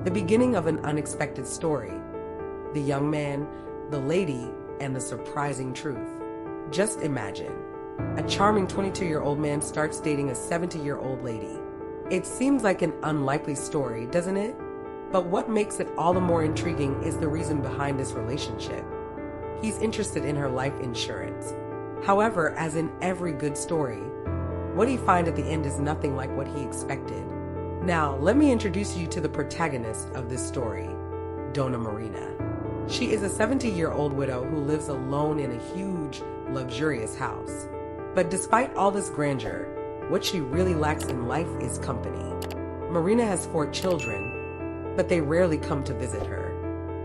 The beginning of an unexpected story. The young man, the lady, and the surprising truth. Just imagine. A charming 22-year-old man starts dating a 70-year-old lady. It seems like an unlikely story, doesn't it? But what makes it all the more intriguing is the reason behind this relationship. He's interested in her life insurance. However, as in every good story, what he finds at the end is nothing like what he expected. Now, let me introduce you to the protagonist of this story, Dona Marina. She is a 70-year-old widow who lives alone in a huge, luxurious house. But despite all this grandeur, what she really lacks in life is company. Marina has 4 children, but they rarely come to visit her.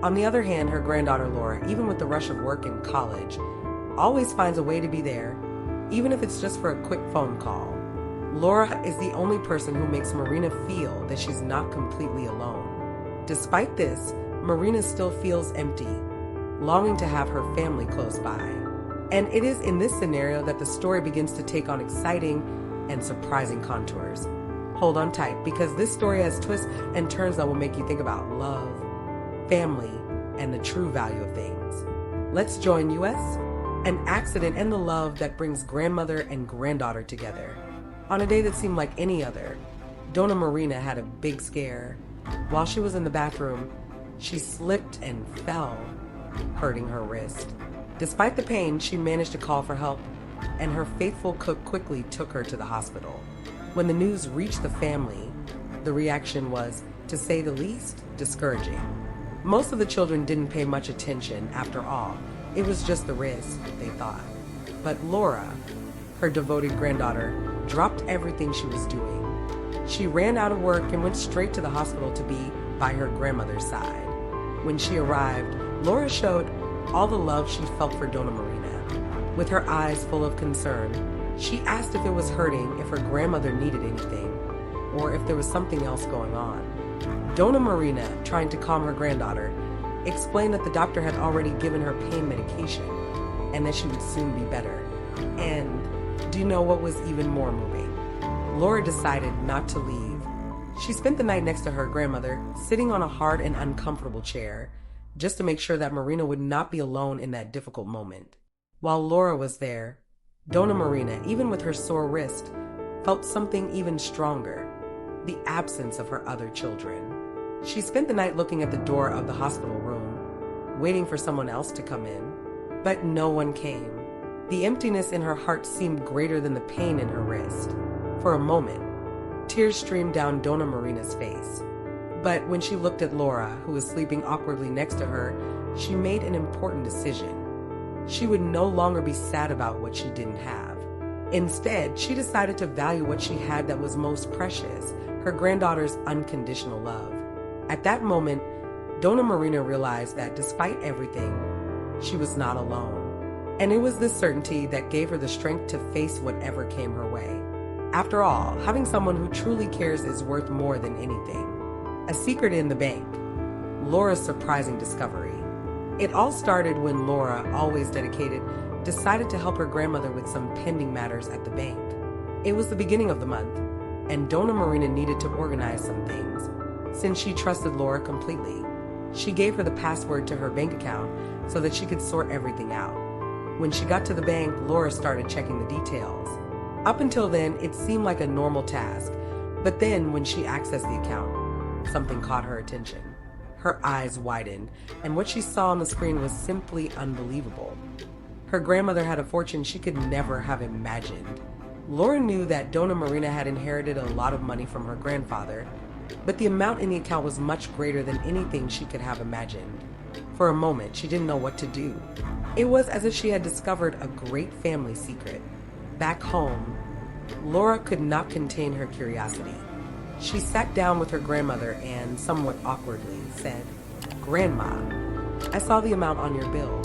On the other hand, her granddaughter Laura, even with the rush of work and college, always finds a way to be there, even if it's just for a quick phone call. Laura is the only person who makes Marina feel that she's not completely alone. Despite this, Marina still feels empty, longing to have her family close by. And it is in this scenario that the story begins to take on exciting and surprising contours. Hold on tight, because this story has twists and turns that will make you think about love, family, and the true value of things. Let's join us, an accident and the love that brings grandmother and granddaughter together. On a day that seemed like any other, Dona Marina had a big scare. While she was in the bathroom, she slipped and fell, hurting her wrist. Despite the pain, she managed to call for help, and her faithful cook quickly took her to the hospital. When the news reached the family, the reaction was, to say the least, discouraging. Most of the children didn't pay much attention after all. It was just the risk, they thought. But Laura, her devoted granddaughter, dropped everything she was doing. She ran out of work and went straight to the hospital to be by her grandmother's side. When she arrived, Laura showed all the love she felt for Dona Marina. With her eyes full of concern, she asked if it was hurting, if her grandmother needed anything, or if there was something else going on. Dona Marina, trying to calm her granddaughter, explained that the doctor had already given her pain medication and that she would soon be better. And do you know what was even more moving? Laura decided not to leave. She spent the night next to her grandmother, sitting on a hard and uncomfortable chair, just to make sure that Marina would not be alone in that difficult moment. While Laura was there, Dona Marina, even with her sore wrist, felt something even stronger, the absence of her other children. She spent the night looking at the door of the hospital room, waiting for someone else to come in, but no one came. The emptiness in her heart seemed greater than the pain in her wrist. For a moment, tears streamed down Dona Marina's face. But when she looked at Laura, who was sleeping awkwardly next to her, she made an important decision. She would no longer be sad about what she didn't have. Instead, she decided to value what she had that was most precious, her granddaughter's unconditional love. At that moment, Dona Marina realized that despite everything, she was not alone. And it was this certainty that gave her the strength to face whatever came her way. After all, having someone who truly cares is worth more than anything. A secret in the bank. Laura's surprising discovery. It all started when Laura, always dedicated, decided to help her grandmother with some pending matters at the bank. It was the beginning of the month, and Dona Marina needed to organize some things. Since she trusted Laura completely, she gave her the password to her bank account so that she could sort everything out. When she got to the bank, Laura started checking the details. Up until then, it seemed like a normal task, but then when she accessed the account, something caught her attention. Her eyes widened, and what she saw on the screen was simply unbelievable. Her grandmother had a fortune she could never have imagined. Laura knew that Dona Marina had inherited a lot of money from her grandfather, but the amount in the account was much greater than anything she could have imagined. For a moment, she didn't know what to do. It was as if she had discovered a great family secret. Back home, Laura could not contain her curiosity. She sat down with her grandmother and, somewhat awkwardly, said, "Grandma, I saw the amount on your bill.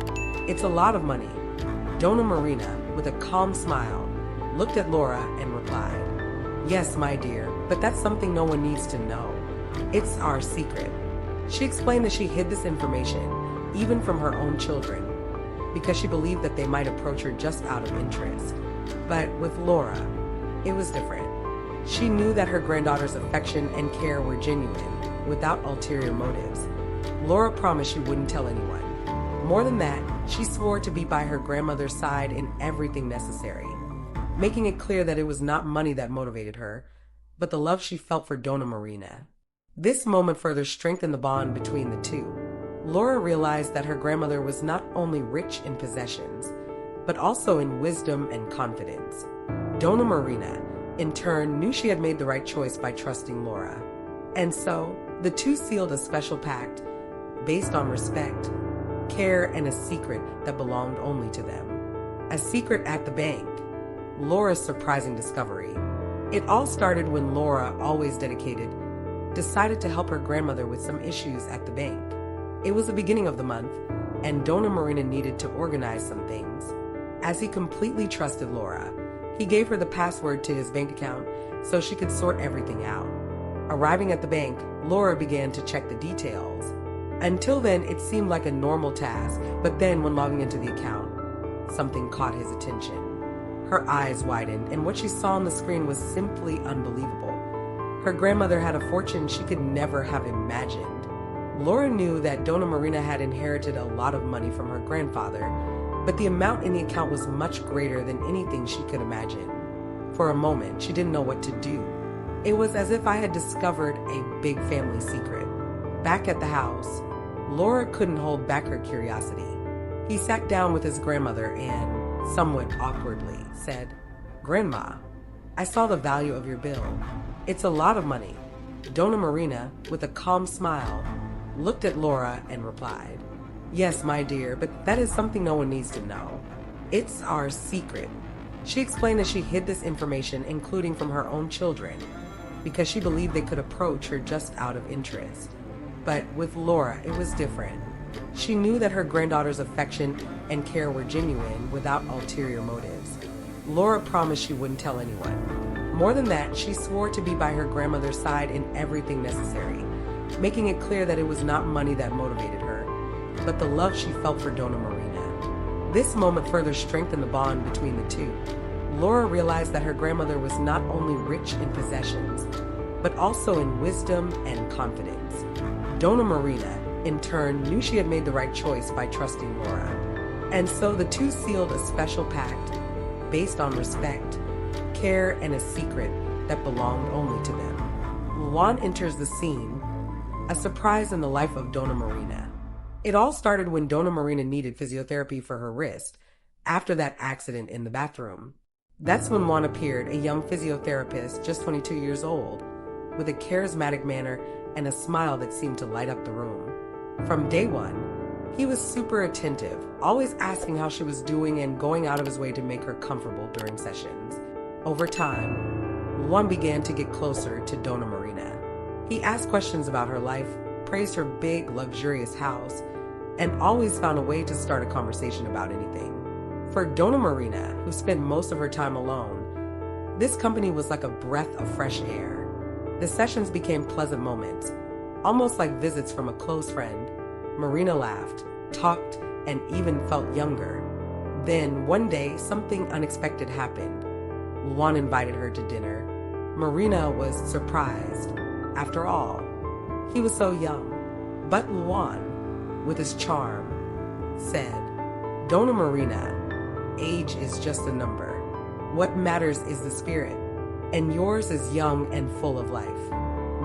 It's a lot of money." Dona Marina, with a calm smile, looked at Laura and replied, "Yes, my dear, but that's something no one needs to know. It's our secret." She explained that she hid this information, even from her own children, because she believed that they might approach her just out of interest. But with Laura, it was different. She knew that her granddaughter's affection and care were genuine, without ulterior motives. Laura promised she wouldn't tell anyone. More than that, she swore to be by her grandmother's side in everything necessary, making it clear that it was not money that motivated her, but the love she felt for Dona Marina. This moment further strengthened the bond between the two. Laura realized that her grandmother was not only rich in possessions, but also in wisdom and confidence. Dona Marina, in turn, knew she had made the right choice by trusting Laura. And so, the two sealed a special pact based on respect, care, and a secret that belonged only to them. A secret at the bank. Laura's surprising discovery. It all started when Laura, always dedicated, decided to help her grandmother with some issues at the bank. It was the beginning of the month, and Dona Marina needed to organize some things. As he completely trusted Laura, he gave her the password to his bank account so she could sort everything out. Arriving at the bank, Laura began to check the details. Until then, it seemed like a normal task, but then when logging into the account, something caught his attention. Her eyes widened, and what she saw on the screen was simply unbelievable. Her grandmother had a fortune she could never have imagined. Laura knew that Dona Marina had inherited a lot of money from her grandfather, but the amount in the account was much greater than anything she could imagine. For a moment, she didn't know what to do. It was as if I had discovered a big family secret. Back at the house, Laura couldn't hold back her curiosity. He sat down with his grandmother and, somewhat awkwardly, said, "Grandma, I saw the value of your bill. It's a lot of money." Dona Marina, with a calm smile, looked at Laura and replied, "Yes, my dear, but that is something no one needs to know. It's our secret." She explained that she hid this information, including from her own children, because she believed they could approach her just out of interest. But with Laura, it was different. She knew that her granddaughter's affection and care were genuine without ulterior motives. Laura promised she wouldn't tell anyone. More than that, she swore to be by her grandmother's side in everything necessary, making it clear that it was not money that motivated her, but the love she felt for Dona Marina. This moment further strengthened the bond between the two. Laura realized that her grandmother was not only rich in possessions, but also in wisdom and confidence. Dona Marina, in turn, knew she had made the right choice by trusting Laura. And so the two sealed a special pact based on respect, care, and a secret that belonged only to them. Juan enters the scene, a surprise in the life of Dona Marina. It all started when Dona Marina needed physiotherapy for her wrist after that accident in the bathroom. That's when Juan appeared, a young physiotherapist, just 22 years old, with a charismatic manner and a smile that seemed to light up the room. From day one, he was super attentive, always asking how she was doing and going out of his way to make her comfortable during sessions. Over time, Juan began to get closer to Dona Marina. He asked questions about her life, praised her big, luxurious house, and always found a way to start a conversation about anything. For Dona Marina, who spent most of her time alone, this company was like a breath of fresh air. The sessions became pleasant moments, almost like visits from a close friend. Marina laughed, talked, and even felt younger. Then, one day, something unexpected happened. Juan invited her to dinner. Marina was surprised. After all, he was so young. But Juan, with his charm, said, "Dona Marina, age is just a number. What matters is the spirit, and yours is young and full of life.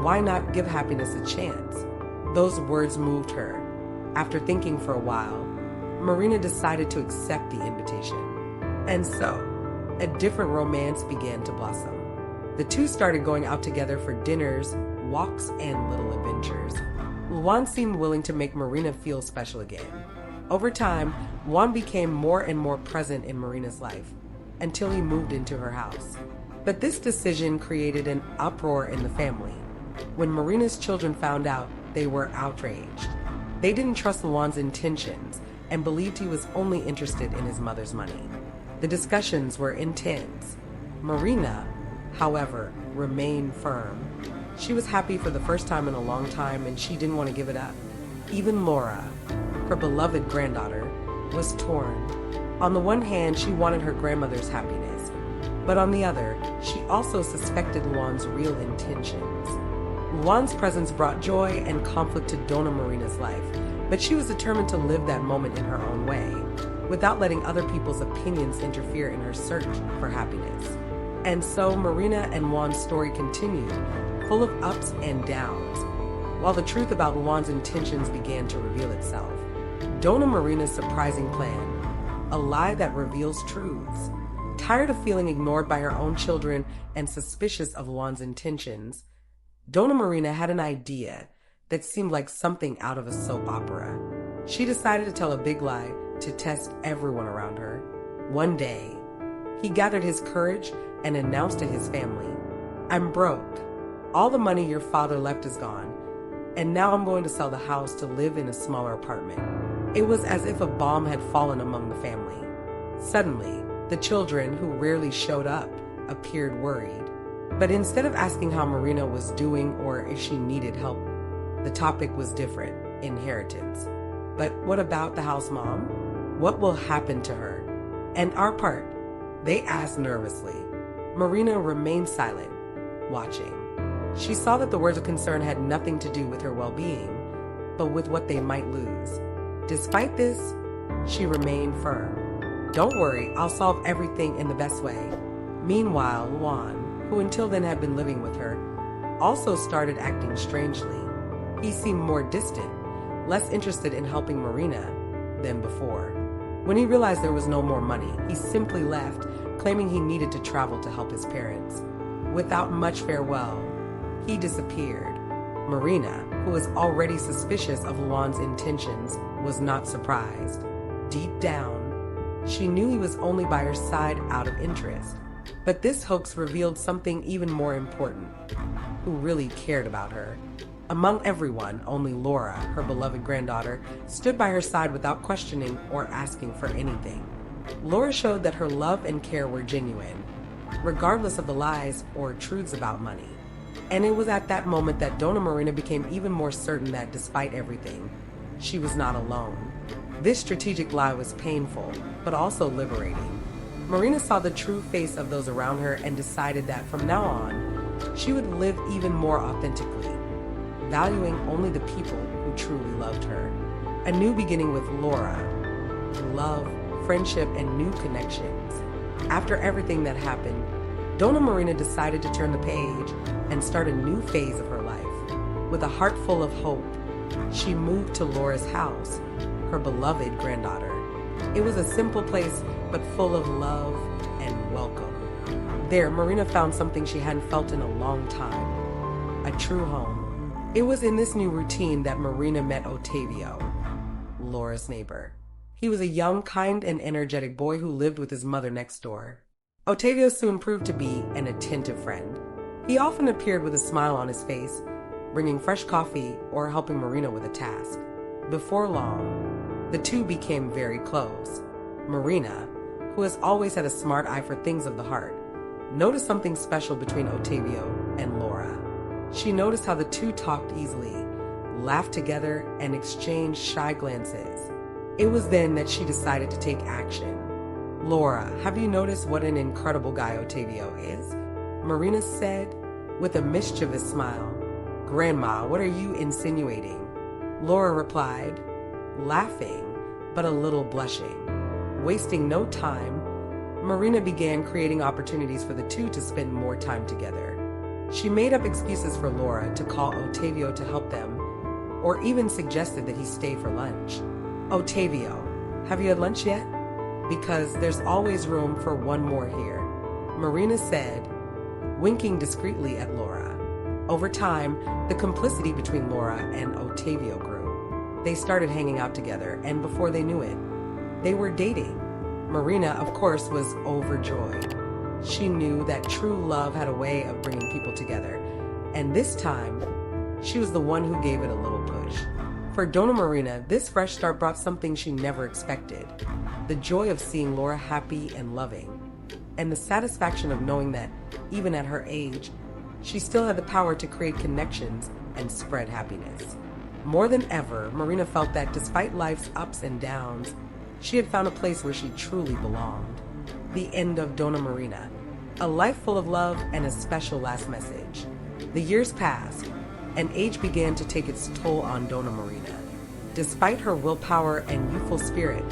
Why not give happiness a chance?" Those words moved her. After thinking for a while, Marina decided to accept the invitation. And so, a different romance began to blossom. The two started going out together for dinners, walks, and little adventures. Juan seemed willing to make Marina feel special again. Over time, Juan became more and more present in Marina's life, until he moved into her house. But this decision created an uproar in the family. When Marina's children found out, they were outraged. They didn't trust Juan's intentions and believed he was only interested in his mother's money. The discussions were intense. Marina, however, remained firm. She was happy for the first time in a long time, and she didn't want to give it up. Even Laura, her beloved granddaughter, was torn. On the one hand, she wanted her grandmother's happiness, but on the other, she also suspected Juan's real intentions. Juan's presence brought joy and conflict to Dona Marina's life, but she was determined to live that moment in her own way, without letting other people's opinions interfere in her search for happiness. And so Marina and Juan's story continued, full of ups and downs, while the truth about Juan's intentions began to reveal itself. Dona Marina's surprising plan, a lie that reveals truths. Tired of feeling ignored by her own children and suspicious of Juan's intentions, Dona Marina had an idea that seemed like something out of a soap opera. She decided to tell a big lie to test everyone around her. One day, he gathered his courage and announced to his family, "I'm broke. All the money your father left is gone, and now I'm going to sell the house to live in a smaller apartment." It was as if a bomb had fallen among the family. Suddenly, the children, who rarely showed up, appeared worried. But instead of asking how Marina was doing or if she needed help, the topic was different: inheritance. But what about the house mom? What will happen to her? And our part? They asked nervously. Marina remained silent, watching. She saw that the words of concern had nothing to do with her well-being, but with what they might lose. Despite this, she remained firm. "Don't worry, I'll solve everything in the best way." Meanwhile, Juan, who until then had been living with her, also started acting strangely. He seemed more distant, less interested in helping Marina than before. When he realized there was no more money, he simply left, claiming he needed to travel to help his parents. Without much farewell, he disappeared. Marina, who was already suspicious of Juan's intentions, was not surprised. Deep down, she knew he was only by her side out of interest. But this hoax revealed something even more important: who really cared about her. Among everyone, only Laura, her beloved granddaughter, stood by her side without questioning or asking for anything. Laura showed that her love and care were genuine, regardless of the lies or truths about money. And it was at that moment that Dona Marina became even more certain that, despite everything, she was not alone. This strategic lie was painful, but also liberating. Marina saw the true face of those around her and decided that from now on, she would live even more authentically, valuing only the people who truly loved her. A new beginning with Laura. Love, friendship, and new connections. After everything that happened, Dona Marina decided to turn the page and start a new phase of her life. With a heart full of hope, she moved to Laura's house, her beloved granddaughter. It was a simple place, but full of love and welcome. There, Marina found something she hadn't felt in a long time: a true home. It was in this new routine that Marina met Otavio, Laura's neighbor. He was a young, kind, and energetic boy who lived with his mother next door. Otavio soon proved to be an attentive friend. He often appeared with a smile on his face, bringing fresh coffee or helping Marina with a task. Before long, the two became very close. Marina, who has always had a smart eye for things of the heart, noticed something special between Otavio and Laura. She noticed how the two talked easily, laughed together, and exchanged shy glances. It was then that she decided to take action. "Laura, have you noticed what an incredible guy Otavio is?" Marina said with a mischievous smile. "Grandma, what are you insinuating?" Laura replied, laughing, but a little blushing. Wasting no time, Marina began creating opportunities for the two to spend more time together. She made up excuses for Laura to call Otavio to help them, or even suggested that he stay for lunch. "Otavio, have you had lunch yet? Because there's always room for one more here," Marina said, winking discreetly at Laura. Over time, the complicity between Laura and Otavio grew. They started hanging out together, and before they knew it, they were dating. Marina, of course, was overjoyed. She knew that true love had a way of bringing people together, and this time, she was the one who gave it a little push. For Dona Marina, this fresh start brought something she never expected: the joy of seeing Laura happy and loving, and the satisfaction of knowing that, even at her age, she still had the power to create connections and spread happiness. More than ever, Marina felt that despite life's ups and downs, she had found a place where she truly belonged. The end of Dona Marina, a life full of love and a special last message. The years passed, and age began to take its toll on Dona Marina. Despite her willpower and youthful spirit,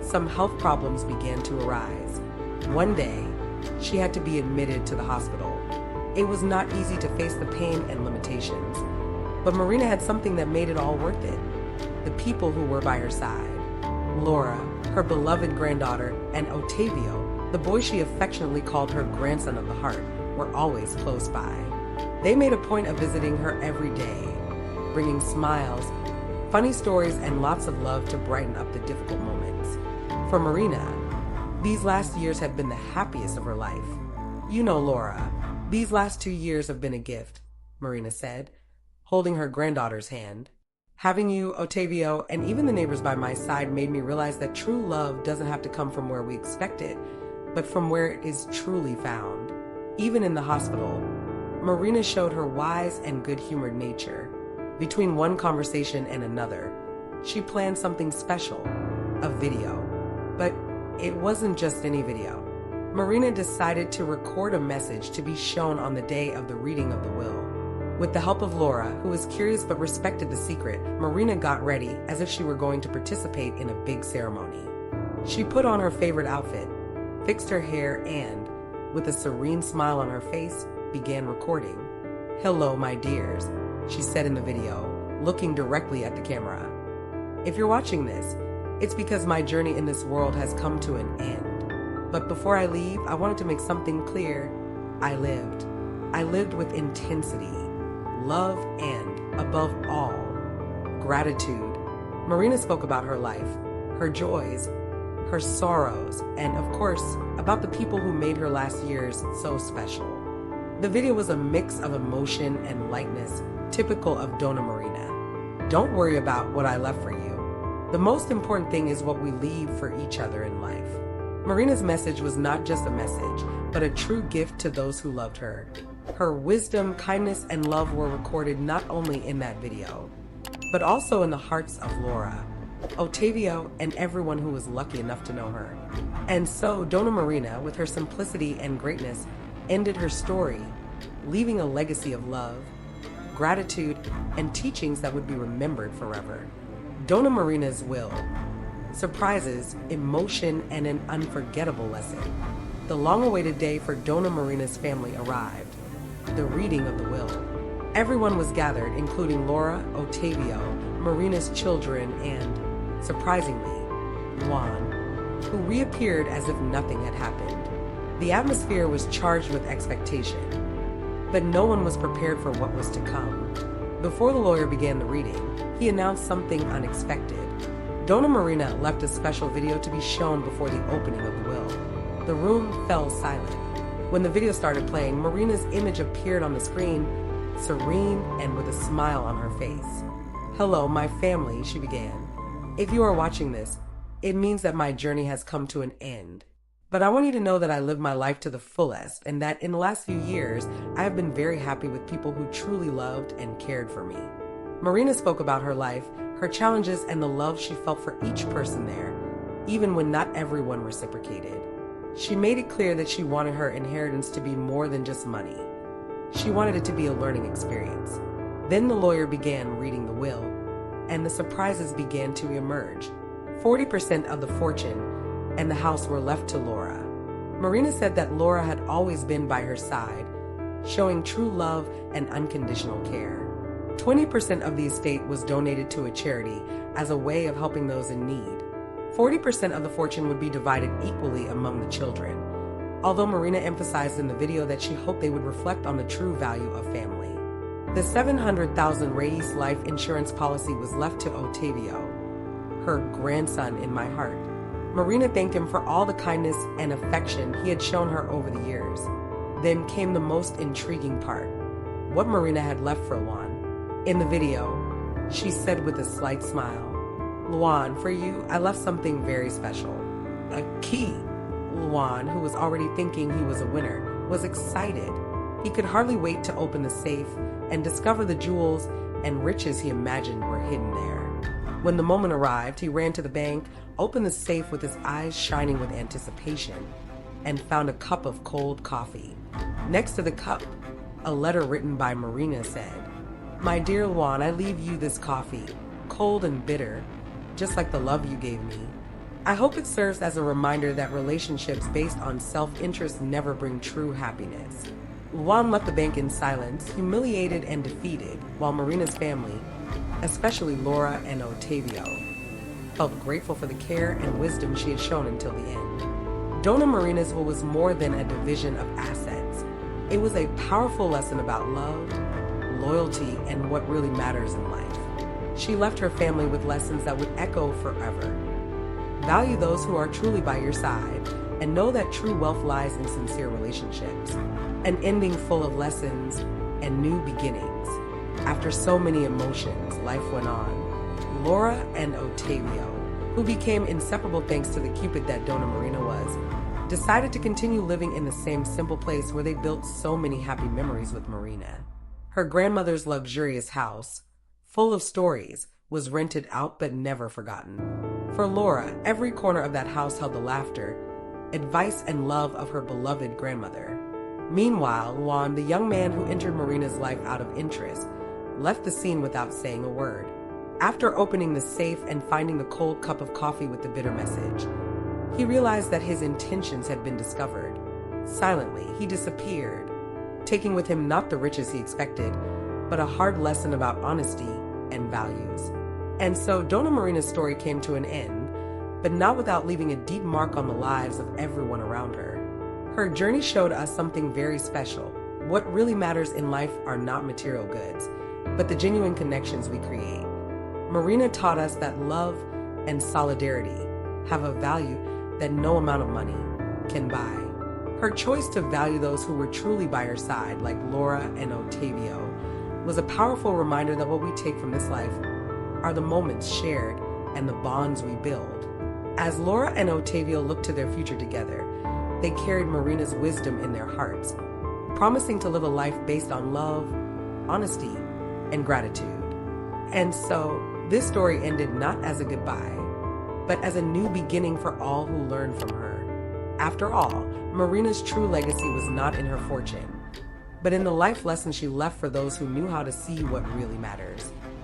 some health problems began to arise. One day, she had to be admitted to the hospital. It was not easy to face the pain and limitations, but Marina had something that made it all worth it: the people who were by her side. Laura, her beloved granddaughter, and Otavio, the boy she affectionately called her grandson of the heart, were always close by. They made a point of visiting her every day, bringing smiles, funny stories, and lots of love to brighten up the difficult moments. For Marina, these last years have been the happiest of her life. "You know, Laura, these last 2 years have been a gift," Marina said, holding her granddaughter's hand. "Having you, Otavio, and even the neighbors by my side made me realize that true love doesn't have to come from where we expect it, but from where it is truly found." Even in the hospital, Marina showed her wise and good-humored nature. Between one conversation and another, she planned something special, a video. But it wasn't just any video. Marina decided to record a message to be shown on the day of the reading of the will. With the help of Laura, who was curious but respected the secret, Marina got ready as if she were going to participate in a big ceremony. She put on her favorite outfit, fixed her hair, and, with a serene smile on her face, began recording. "Hello, my dears," she said in the video, looking directly at the camera. "If you're watching this, it's because my journey in this world has come to an end. But before I leave, I wanted to make something clear. I lived. I lived with intensity, love, and, above all, gratitude." Marina spoke about her life, her joys, her sorrows, and, of course, about the people who made her last years so special. The video was a mix of emotion and lightness, typical of Dona Marina. "Don't worry about what I left for you. The most important thing is what we leave for each other in life." Marina's message was not just a message, but a true gift to those who loved her. Her wisdom, kindness, and love were recorded not only in that video, but also in the hearts of Laura, Otavio, and everyone who was lucky enough to know her. And so Dona Marina, with her simplicity and greatness, ended her story, leaving a legacy of love, gratitude, and teachings that would be remembered forever. Dona Marina's will. Surprises, emotion, and an unforgettable lesson. The long-awaited day for Dona Marina's family arrived, the reading of the will. Everyone was gathered, including Laura, Otavio, Marina's children, and, surprisingly, Juan, who reappeared as if nothing had happened. The atmosphere was charged with expectation, but no one was prepared for what was to come. Before the lawyer began the reading, he announced something unexpected. Dona Marina left a special video to be shown before the opening of the will. The room fell silent. When the video started playing, Marina's image appeared on the screen, serene and with a smile on her face. "Hello, my family," she began. "If you are watching this, it means that my journey has come to an end. But I want you to know that I lived my life to the fullest, and that in the last few years, I have been very happy with people who truly loved and cared for me." Marina spoke about her life, her challenges, and the love she felt for each person there, even when not everyone reciprocated. She made it clear that she wanted her inheritance to be more than just money. She wanted it to be a learning experience. Then the lawyer began reading the will, and the surprises began to emerge. 40% of the fortune and the house were left to Laura. Marina said that Laura had always been by her side, showing true love and unconditional care. 20% of the estate was donated to a charity as a way of helping those in need. 40% of the fortune would be divided equally among the children, although Marina emphasized in the video that she hoped they would reflect on the true value of family. The 700,000 Reyes life insurance policy was left to Otavio, her grandson in my heart. Marina thanked him for all the kindness and affection he had shown her over the years. Then came the most intriguing part, what Marina had left for Juan. In the video, she said with a slight smile, "Juan, for you, I left something very special. A key." Juan, who was already thinking he was a winner, was excited. He could hardly wait to open the safe and discover the jewels and riches he imagined were hidden there. When the moment arrived, he ran to the bank, opened the safe with his eyes shining with anticipation, and found a cup of cold coffee. Next to the cup, a letter written by Marina said, My dear Juan, I leave you this coffee, cold and bitter, just like the love you gave me. I hope it serves as a reminder that relationships based on self-interest never bring true happiness. Juan left the bank in silence, humiliated and defeated, while Marina's family, especially Laura and Otavio, felt grateful for the care and wisdom she had shown until the end. Dona Marina's will was more than a division of assets. It was a powerful lesson about love, loyalty, and what really matters in life. She left her family with lessons that would echo forever. Value those who are truly by your side, and know that true wealth lies in sincere relationships. An ending full of lessons and new beginnings. After so many emotions, life went on. Laura and Otavio, who became inseparable thanks to the Cupid that Dona Marina was, decided to continue living in the same simple place where they built so many happy memories with Marina. Her grandmother's luxurious house, full of stories, was rented out but never forgotten. For Laura, every corner of that house held the laughter, advice, and love of her beloved grandmother. Meanwhile, Juan, the young man who entered Marina's life out of interest, left the scene without saying a word. After opening the safe and finding the cold cup of coffee with the bitter message, he realized that his intentions had been discovered. Silently, he disappeared, taking with him not the riches he expected, but a hard lesson about honesty and values. And so Dona Marina's story came to an end, but not without leaving a deep mark on the lives of everyone around her. Her journey showed us something very special. What really matters in life are not material goods, but the genuine connections we create. Marina taught us that love and solidarity have a value that no amount of money can buy. Her choice to value those who were truly by her side, like Laura and Otavio, was a powerful reminder that what we take from this life are the moments shared and the bonds we build. As Laura and Otavio looked to their future together, they carried Marina's wisdom in their hearts, promising to live a life based on love, honesty, and gratitude. And so, this story ended not as a goodbye, but as a new beginning for all who learned from her. After all, Marina's true legacy was not in her fortune, but in the life lessons she left for those who knew how to see what really matters.